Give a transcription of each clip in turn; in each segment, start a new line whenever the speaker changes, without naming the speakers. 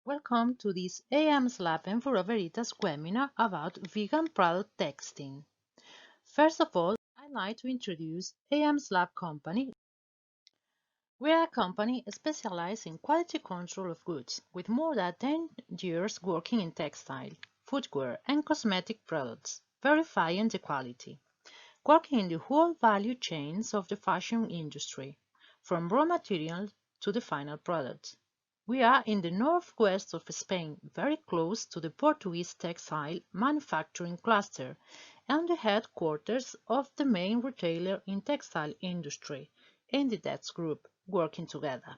Welcome to this AMSlab and Bureau Veritas webinar about vegan product testing. First of all, I'd like to introduce AMSlab company. We are a company specialized in quality control of goods, with more than 10 years working in textile, footwear, and cosmetic products, verifying the quality, working in the whole value chains of the fashion industry, from raw materials to the final product. We are in the northwest of Spain, very close to the Portuguese textile manufacturing cluster and the headquarters of the main retailer in textile industry, Inditex Group, working together.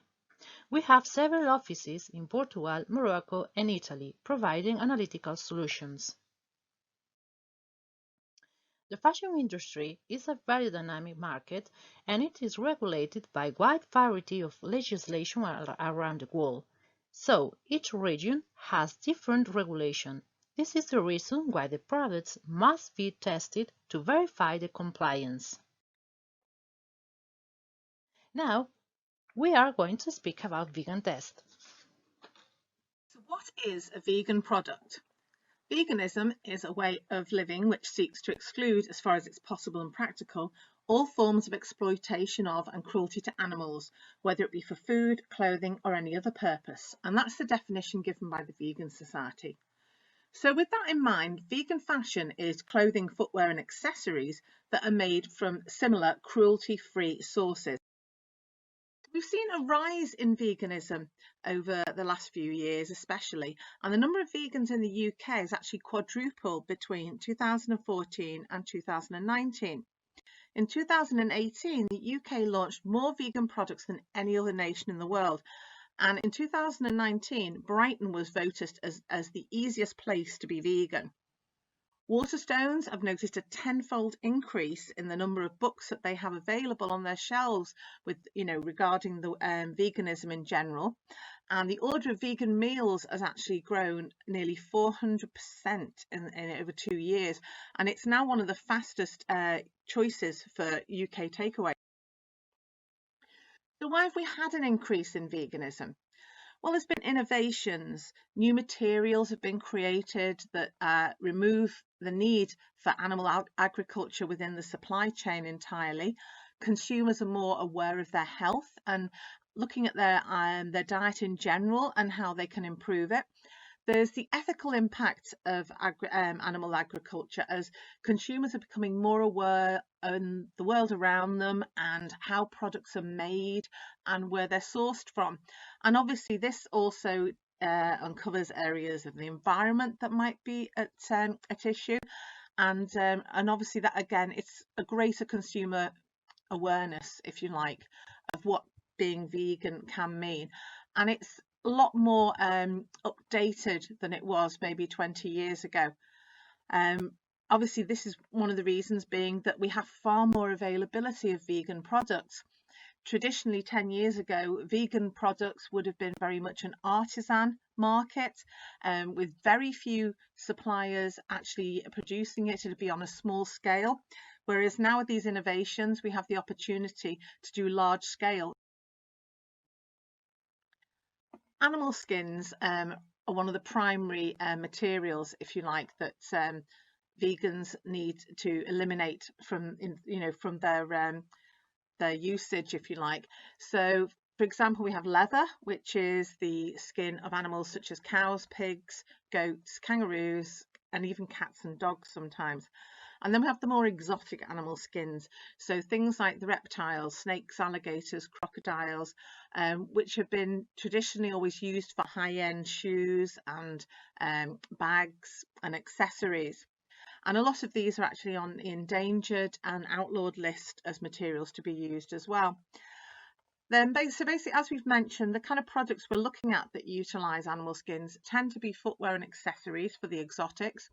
We have several offices in Portugal, Morocco, and Italy, providing analytical solutions. The fashion industry is a very dynamic market, and it is regulated by a wide variety of legislation around the world. So, each region has different regulation. This is the reason why the products must be tested to verify the compliance. Now, we are going to speak about vegan test.
So what is a vegan product? Veganism is a way of living which seeks to exclude, as far as it's possible and practical, all forms of exploitation of and cruelty to animals, whether it be for food, clothing, or any other purpose. And that's the definition given by the Vegan Society. So with that in mind, vegan fashion is clothing, footwear, and accessories that are made from similar cruelty-free sources. We've seen a rise in veganism over the last few years especially, and the number of vegans in the UK has actually quadrupled between 2014 and 2019. In 2018, the UK launched more vegan products than any other nation in the world, and in 2019 Brighton was voted as the easiest place to be vegan. Waterstones have noticed a tenfold increase in the number of books that they have available on their shelves with, regarding the veganism in general. And the order of vegan meals has actually grown nearly 400% in over 2 years. And it's now one of the fastest choices for UK takeaway. So why have we had an increase in veganism? Well, there's been innovations. New materials have been created that remove the need for animal agriculture within the supply chain entirely. Consumers are more aware of their health and looking at their diet in general and how they can improve it. There's the ethical impact of animal agriculture as consumers are becoming more aware of the world around them and how products are made and where they're sourced from. And obviously this also uncovers areas of the environment that might be at issue. And obviously that again, it's a greater consumer awareness, if you like, of what being vegan can mean. And it's a lot more updated than it was maybe 20 years ago. Obviously this is one of the reasons being that we have far more availability of vegan products. Traditionally 10 years ago, vegan products would have been very much an artisan market with very few suppliers actually producing it. It'd be on a small scale, whereas now with these innovations we have the opportunity to do large scale. Animal skins are one of the primary materials, if you like, that vegans need to eliminate from their usage, if you like. So, for example, we have leather, which is the skin of animals such as cows, pigs, goats, kangaroos, and even cats and dogs sometimes. And then we have the more exotic animal skins, so things like the reptiles, snakes, alligators, crocodiles, which have been traditionally always used for high-end shoes and bags and accessories. And a lot of these are actually on the endangered and outlawed list as materials to be used as well. So basically, as we've mentioned, the kind of products we're looking at that utilise animal skins tend to be footwear and accessories for the exotics.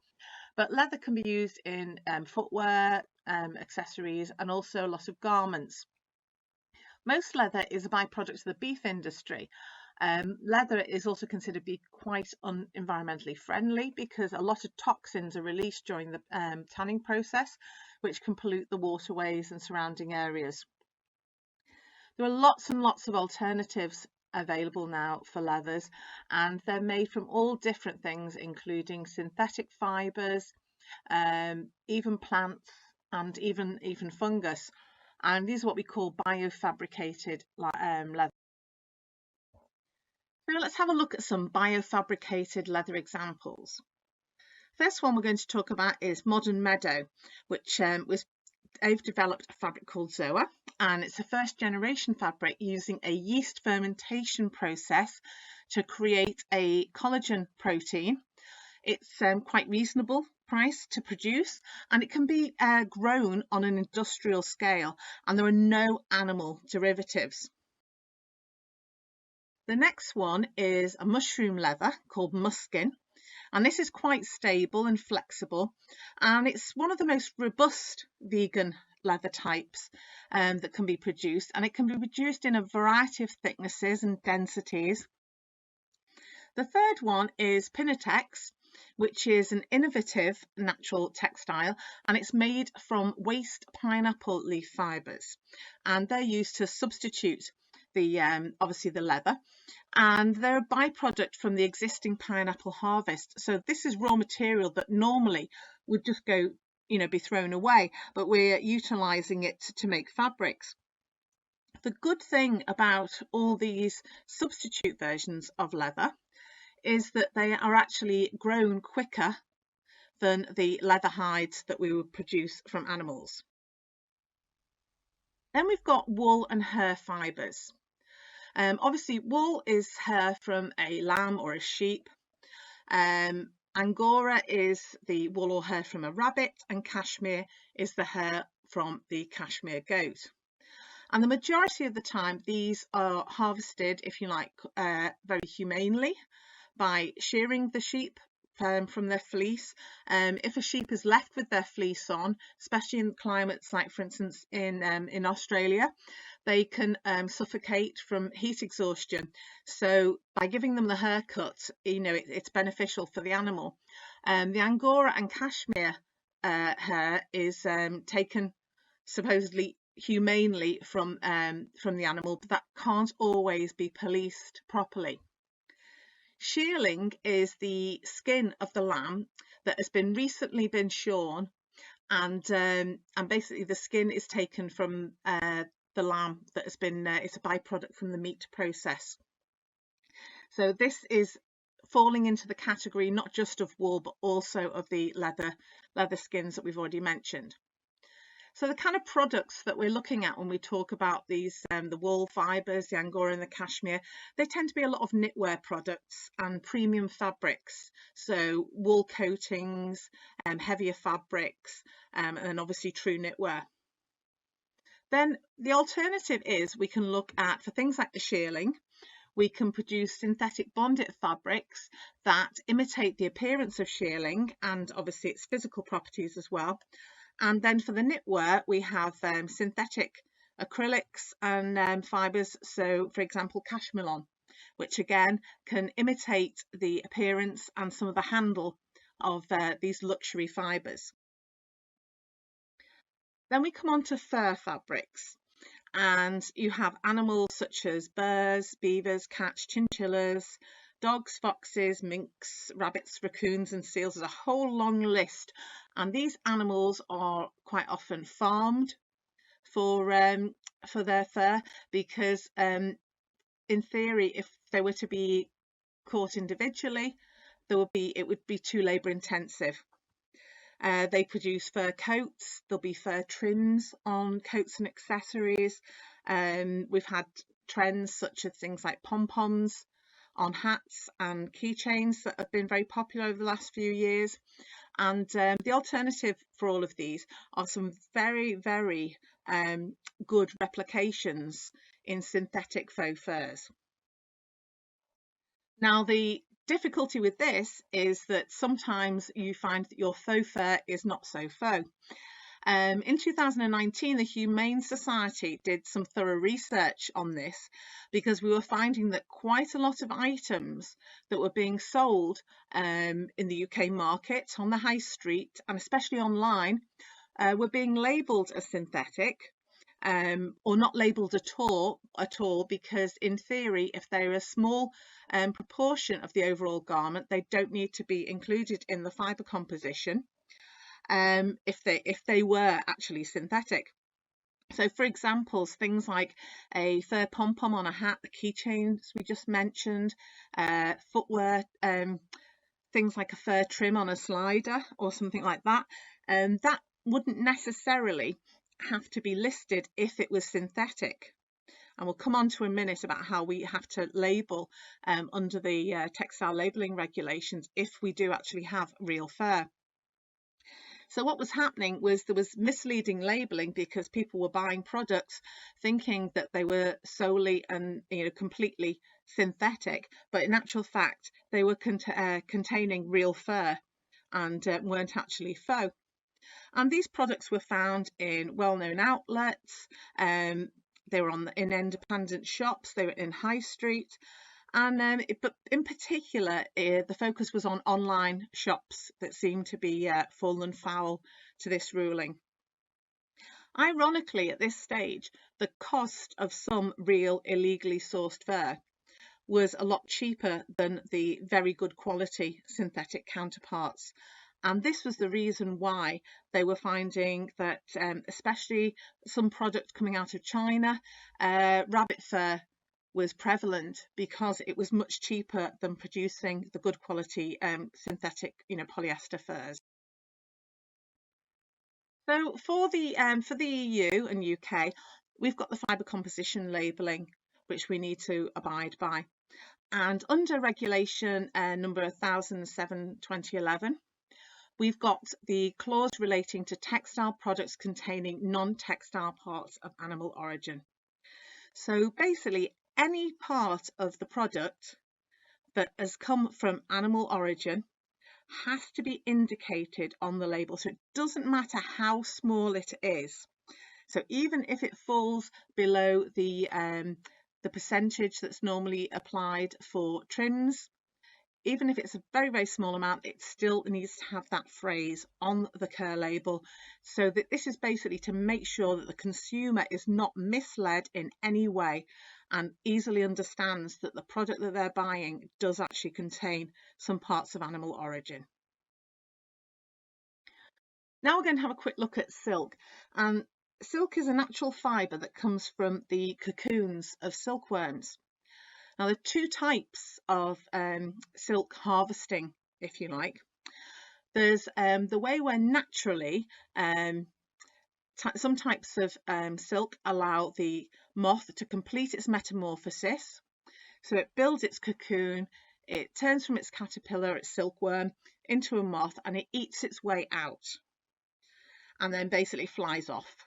But leather can be used in footwear, accessories, and also a lot of garments. Most leather is a byproduct of the beef industry. Leather is also considered to be quite environmentally friendly because a lot of toxins are released during the tanning process, which can pollute the waterways and surrounding areas. There are lots and lots of alternatives available now for leathers, and they're made from all different things, including synthetic fibres, even plants, and even fungus. And these are what we call biofabricated leather. So let's have a look at some biofabricated leather examples. First one we're going to talk about is Modern Meadow, which they've developed a fabric called Zoa, and it's a first generation fabric using a yeast fermentation process to create a collagen protein. It's quite reasonable price to produce, and it can be grown on an industrial scale, and there are no animal derivatives. The next one is a mushroom leather called Muskin, and this is quite stable and flexible, and it's one of the most robust vegan leather types that can be produced, and it can be produced in a variety of thicknesses and densities. The third one is Pinatex, which is an innovative natural textile, and it's made from waste pineapple leaf fibres, and they're used to substitute the obviously the leather, and they're a byproduct from the existing pineapple harvest. So this is raw material that normally would just go, be thrown away, but we're utilizing it to make fabrics. The good thing about all these substitute versions of leather is that they are actually grown quicker than the leather hides that we would produce from animals. Then we've got wool and hair fibres. Obviously, wool is hair from a lamb or a sheep. Angora is the wool or hair from a rabbit, and cashmere is the hair from the cashmere goat. And the majority of the time, these are harvested, if you like, very humanely by shearing the sheep from their fleece. If a sheep is left with their fleece on, especially in climates like, for instance, in Australia, they can suffocate from heat exhaustion. So by giving them the haircut, it's beneficial for the animal. The Angora and cashmere hair is taken supposedly humanely from the animal, but that can't always be policed properly. Shearling is the skin of the lamb that has been recently been shorn, and basically the skin is taken from the lamb that has been it's a byproduct from the meat process. So this is falling into the category not just of wool, but also of the leather skins that we've already mentioned. So the kind of products that we're looking at when we talk about these, the wool fibres, the Angora and the cashmere, they tend to be a lot of knitwear products and premium fabrics. So wool coatings, heavier fabrics, and then obviously true knitwear. Then the alternative is we can look at, for things like the shearling, we can produce synthetic bonded fabrics that imitate the appearance of shearling and obviously its physical properties as well. And then for the knitwear, we have synthetic acrylics and fibres. So, for example, cashmere, which again can imitate the appearance and some of the handle of these luxury fibres. Then we come on to fur fabrics, and you have animals such as bears, beavers, cats, chinchillas, dogs, foxes, minks, rabbits, raccoons and seals. There's a whole long list, and these animals are quite often farmed for their fur, because in theory, if they were to be caught individually, it would be too labour intensive. They produce fur coats, there'll be fur trims on coats and accessories. We've had trends such as things like pom-poms on hats and keychains that have been very popular over the last few years. And the alternative for all of these are some very, very good replications in synthetic faux furs. Now, the difficulty with this is that sometimes you find that your faux fur is not so faux. In 2019, the Humane Society did some thorough research on this, because we were finding that quite a lot of items that were being sold in the UK market on the high street and especially online were being labelled as synthetic, or not labelled at all, because in theory, if they're a small proportion of the overall garment, they don't need to be included in the fibre composition if they were actually synthetic. So for examples, things like a fur pom-pom on a hat, the keychains we just mentioned, footwear, things like a fur trim on a slider or something like that, that wouldn't necessarily have to be listed if it was synthetic. And we'll come on to a minute about how we have to label under the textile labelling regulations if we do actually have real fur. So what was happening was there was misleading labelling because people were buying products thinking that they were solely and completely synthetic, but in actual fact they were containing real fur and weren't actually faux. And these products were found in well-known outlets. They were in independent shops. They were in high street. And but in particular, the focus was on online shops that seemed to be fallen foul to this ruling. Ironically, at this stage, the cost of some real illegally sourced fur was a lot cheaper than the very good quality synthetic counterparts. And this was the reason why they were finding that, especially some products coming out of China, rabbit fur was prevalent because it was much cheaper than producing the good quality synthetic, polyester furs. So for the EU and UK, we've got the fibre composition labelling, which we need to abide by. And under regulation number 1007/2011, we've got the clause relating to textile products containing non-textile parts of animal origin. So basically, any part of the product that has come from animal origin has to be indicated on the label. So it doesn't matter how small it is. So even if it falls below the percentage that's normally applied for trims, even if it's a very, very small amount, it still needs to have that phrase on the care label. So that this is basically to make sure that the consumer is not misled in any way and easily understands that the product that they're buying does actually contain some parts of animal origin. Now we're going to have a quick look at silk. And silk is a natural fibre that comes from the cocoons of silkworms. Now, there are two types of silk harvesting, if you like. There's the way where naturally some types of silk allow the moth to complete its metamorphosis. So it builds its cocoon, it turns from its caterpillar, its silkworm, into a moth, and it eats its way out and then basically flies off.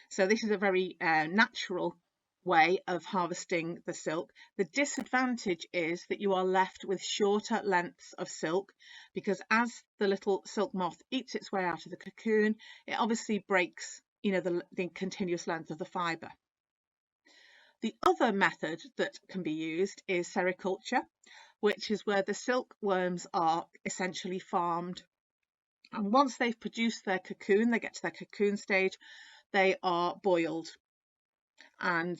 So this is a very natural way of harvesting the silk. The disadvantage is that you are left with shorter lengths of silk because as the little silk moth eats its way out of the cocoon, it obviously breaks, the continuous length of the fibre. The other method that can be used is sericulture, which is where the silkworms are essentially farmed. And once they've produced their cocoon, they get to their cocoon stage, they are boiled and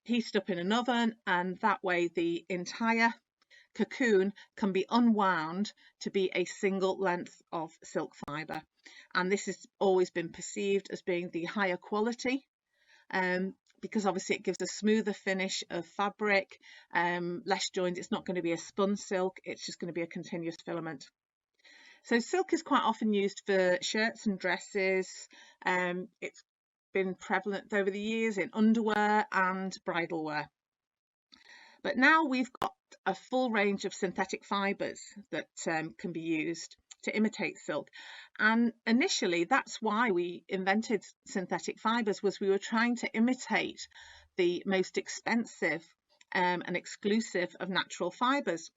heated up in an oven, and that way the entire cocoon can be unwound to be a single length of silk fibre. And this has always been perceived as being the higher quality because obviously it gives a smoother finish of fabric, less joined. It's not going to be a spun silk, it's just going to be a continuous filament. So silk is quite often used for shirts and dresses. It's been prevalent over the years in underwear and bridal wear. But now we've got a full range of synthetic fibres that can be used to imitate silk. And initially, that's why we invented synthetic fibres, was we were trying to imitate the most expensive and exclusive of natural fibres.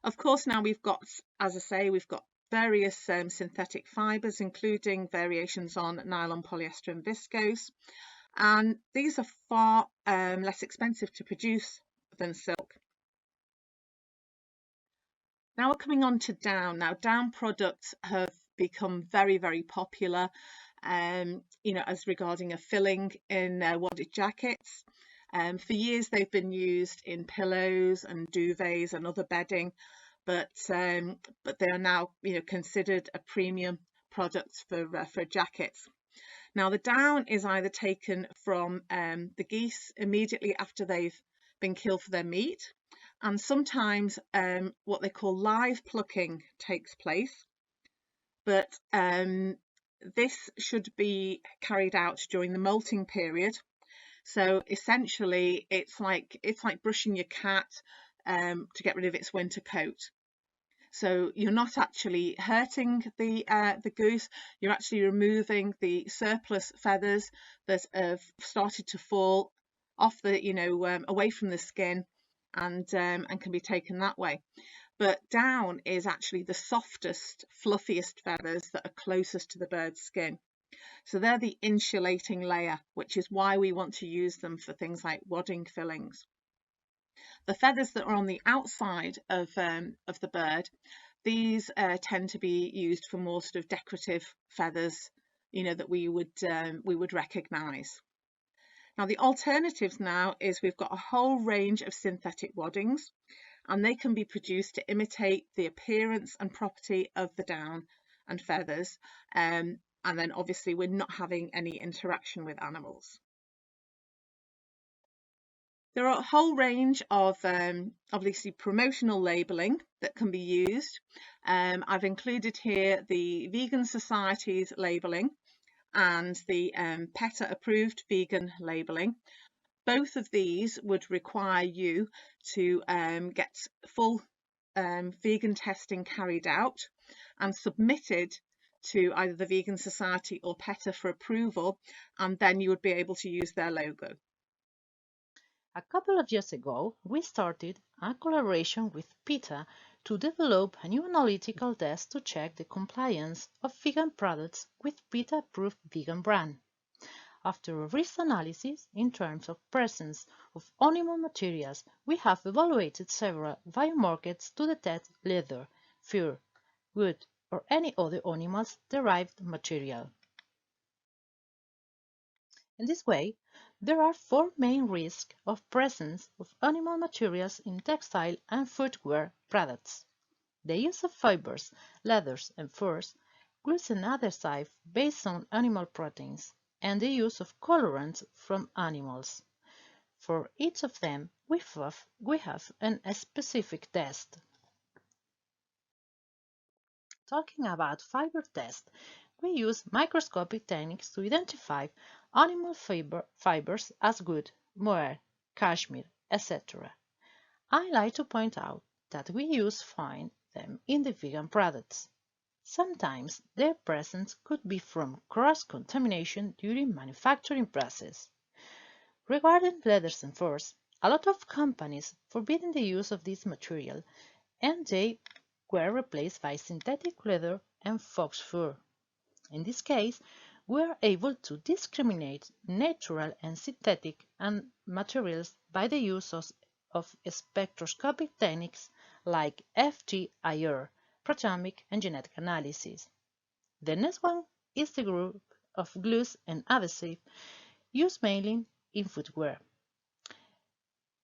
Of course, now we've got, as I say, we've got various synthetic fibres, including variations on nylon, polyester and viscose. And these are far less expensive to produce than silk. Now we're coming on to down. Now down products have become very, very popular. as regarding a filling in wadded jackets. For years they've been used in pillows and duvets and other bedding, but they are now considered a premium product for jackets. Now the down is either taken from the geese immediately after they've been killed for their meat, and sometimes what they call live plucking takes place, but this should be carried out during the molting period. So essentially it's like brushing your cat to get rid of its winter coat. So you're not actually hurting the goose, you're actually removing the surplus feathers that have started to fall off away from the skin, and can be taken that way. But down is actually the softest, fluffiest feathers that are closest to the bird's skin. So they're the insulating layer, which is why we want to use them for things like wadding fillings. The feathers that are on the outside of the bird, these tend to be used for more sort of decorative feathers, that we would recognise. Now the alternatives now is we've got a whole range of synthetic waddings, and they can be produced to imitate the appearance and property of the down and feathers, and then obviously we're not having any interaction with animals. There are a whole range of obviously promotional labelling that can be used. I've included here the Vegan Society's labelling and the PETA approved vegan labelling. Both of these would require you to get full vegan testing carried out and submitted to either the Vegan Society or PETA for approval, and then you would be able to use their logo.
A couple of years ago, we started a collaboration with PETA to develop a new analytical test to check the compliance of vegan products with PETA-approved vegan brand. After a risk analysis in terms of presence of animal materials, we have evaluated several biomarkers to detect leather, fur, wood, or any other animals-derived material. In this way, there are four main risks of presence of animal materials in textile and footwear products: the use of fibers, leathers, and furs, glues and adhesives based on animal proteins, and the use of colorants from animals. For each of them, we have a specific test. Talking about fiber test, we use microscopic techniques to identify animal fibers as wood, mohair, cashmere, etc. I like to point out that we find them in the vegan products. Sometimes their presence could be from cross-contamination during manufacturing process. Regarding leathers and furs, a lot of companies forbidden the use of this material, and they were replaced by synthetic leather and faux fur. In this case, we are able to discriminate natural and synthetic materials by the use of spectroscopic techniques like FTIR, proteomic and genetic analysis. The next one is the group of glues and adhesives used mainly in footwear.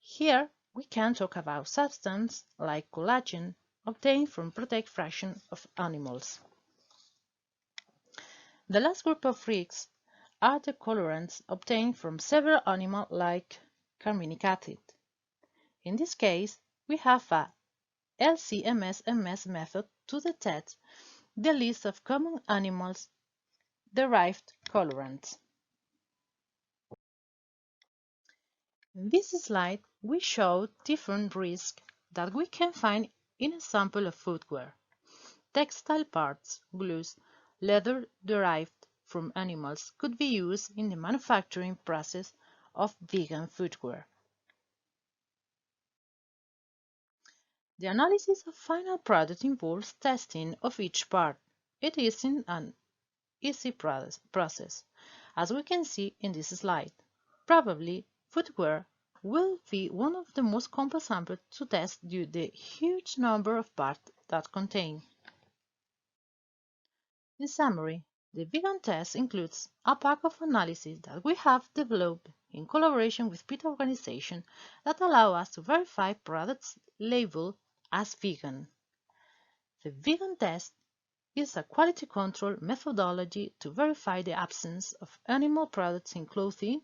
Here we can talk about substances like collagen obtained from protein fraction of animals. The last group of risks are the colorants obtained from several animals like carminic acid. In this case, we have a LC-MS method to detect the list of common animals-derived colorants. In this slide, we show different risks that we can find in a sample of footwear. Textile parts, glues, leather derived from animals could be used in the manufacturing process of vegan footwear. The analysis of final product involves testing of each part. It isn't an easy process, as we can see in this slide. Probably, footwear will be one of the most complex samples to test due to the huge number of parts that contain. In summary, The vegan test includes a pack of analysis that we have developed in collaboration with PETA organizations that allow us to verify products labeled as vegan. The vegan test is a quality control methodology to verify the absence of animal products in clothing,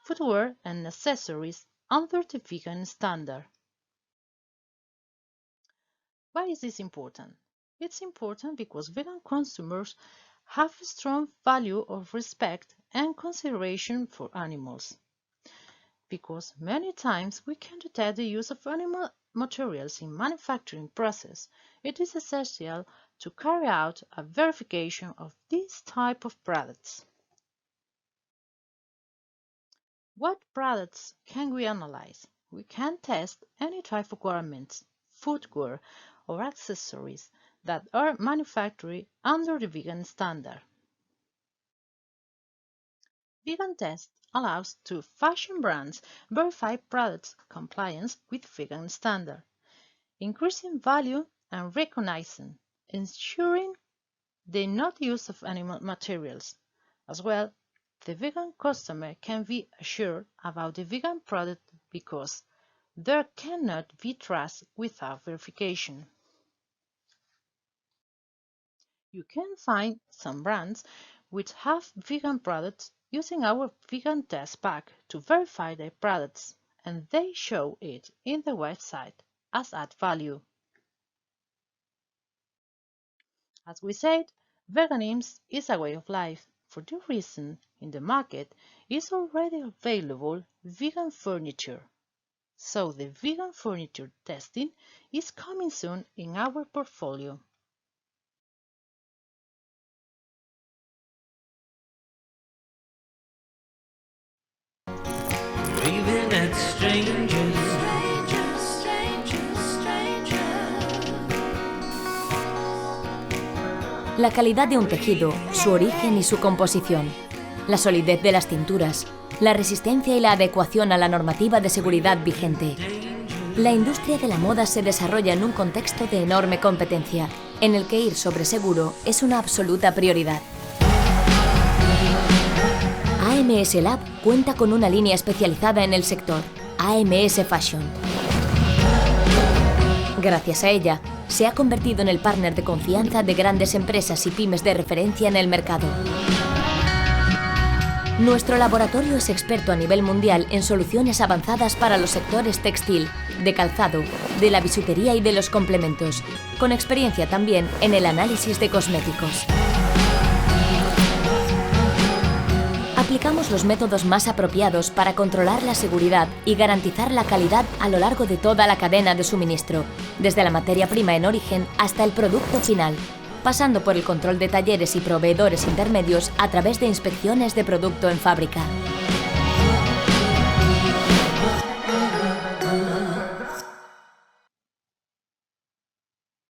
footwear, and accessories under the vegan standard. Why is this important? It's important because vegan consumers have a strong value of respect and consideration for animals. Because many times we can detect the use of animal materials in manufacturing process, it is essential to carry out a verification of this type of products. What products can we analyze? We can test any type of garments, footwear, or accessories that are manufactured under the vegan standard. Vegan Test allows to fashion brands verify products' compliance with vegan standard, increasing value and recognizing, ensuring the not use of animal materials. As well, the vegan customer can be assured about the vegan product because there cannot be trust without verification. You can find some brands which have vegan products using our vegan test pack to verify their products, and they show it in the website as add value. As we said, veganism is a way of life. For this reason, in the market is already available vegan furniture. So the vegan furniture testing is coming soon in our portfolio.
Waving at strangers.
La calidad de un tejido, su origen y su composición, la solidez de las cinturas, la resistencia y la adecuación a la normativa de seguridad vigente. La industria de la moda se desarrolla en un contexto de enorme competencia, en el que ir sobre seguro es una absoluta prioridad. AMSlab cuenta con una línea especializada en el sector, AMS Fashion. Gracias a ella, se ha convertido en el partner de confianza de grandes empresas y pymes de referencia en el mercado. Nuestro laboratorio es experto a nivel mundial en soluciones avanzadas para los sectores textil, de calzado, de la bisutería y de los complementos, con experiencia también en el análisis de cosméticos. Aplicamos los métodos más apropiados para controlar la seguridad y garantizar la calidad a lo largo de toda la cadena de suministro, desde la materia prima en origen hasta el producto final, pasando por el control de talleres y proveedores intermedios a través de inspecciones de producto en fábrica.